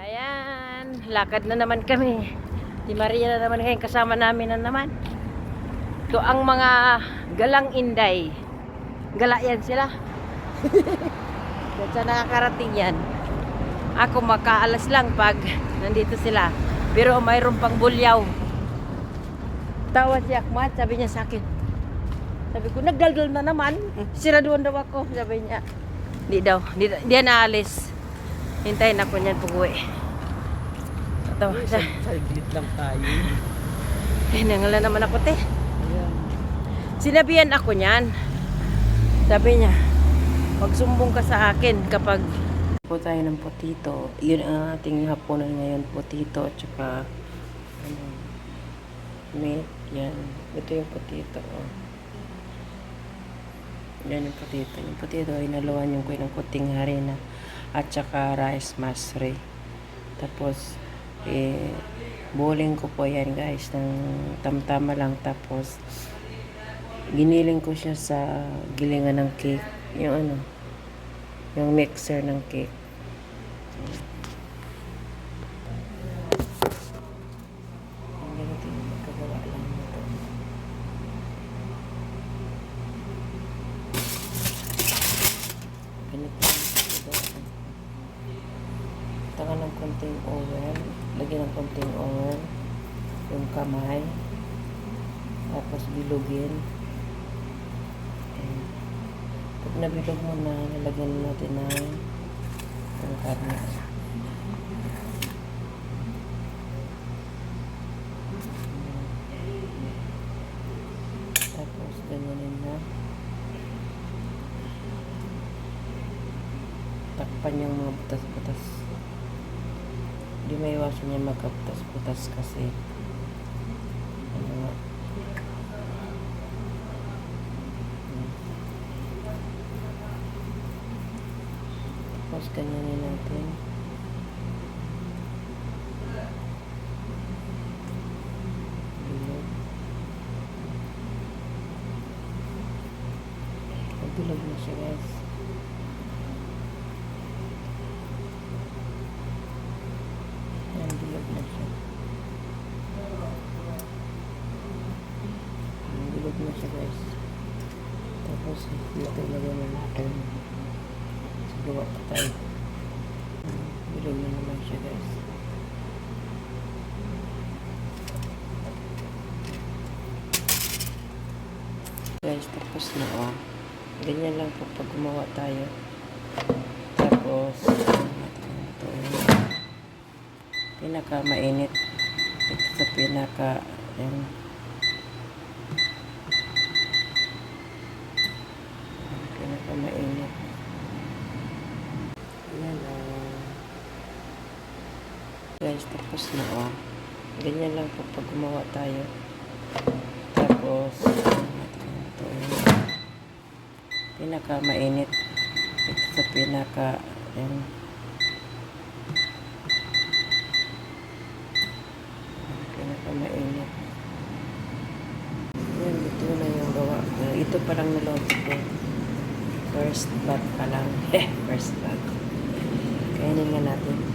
Ayan, lakad na naman kami. Si Maria na naman ngayon, kasama namin na naman. Ito ang mga galang inday. Gala yan sila. Diyan sa nakakarating yan. Ako makaalas lang pag nandito sila. Pero mayroon pang bulyaw. Tawa si Akmat, sabi niya sa akin. Sabi ko, nagdaldal na naman. Siraduan daw ako, sabi niya. Hindi daw, hindi na naalis. Hintayin ako niyan pag-uwi. Ito, Saglit lang tayo. nangala naman ako, te. Ayan. Sinabihan ako niyan. Sabi niya, magsumbong ka sa akin kapag po tayo ng potito. Yun ang ating hapunan ngayon, potito at saka meat. Yan. Ito yung potito. Oh. Yan yung potito. Yung potito ay naluwan yung ng kuting harina at saka rice masri. Tapos bowling ko po yan guys ng tamtama lang. Tapos giniling ko siya sa gilingan ng cake. Yung yung mixer ng cake. Ang ganito yung magkagawa lang nito. Ganito yung magkagawa. Taka ng konting oil. Lagyan ng konting oil. Yung kamay. Tapos bilugin. Pag nabilog mo na, nalagyan natin ng karne. Tapos ganyanin na. Takpan yung mga butas-butas. Hindi may iwasan niya magkabutas-butas kasi tapos ganyanin natin. Bilog na siya guys. Yan, bilog na siya. Bilog na siya guys. Tapos ito lagyan na natin. Gawa pa tayo. Bilog na naman siya guys. Guys, tapos na oh. Ganyan lang po pag gumawa tayo. Tapos ito pinaka mainit. Ito sa pinaka pinaka mainit. Ayan guys, tapos na oh. Ganyan lang po pag gumawa tayo. Tapos ito pinaka mainit. Ito sa pinaka pinaka mainit. Ayan, ito na yung gawa. Ito pa lang naloto ko. First bat pa lang. First bat. Kainin nga natin.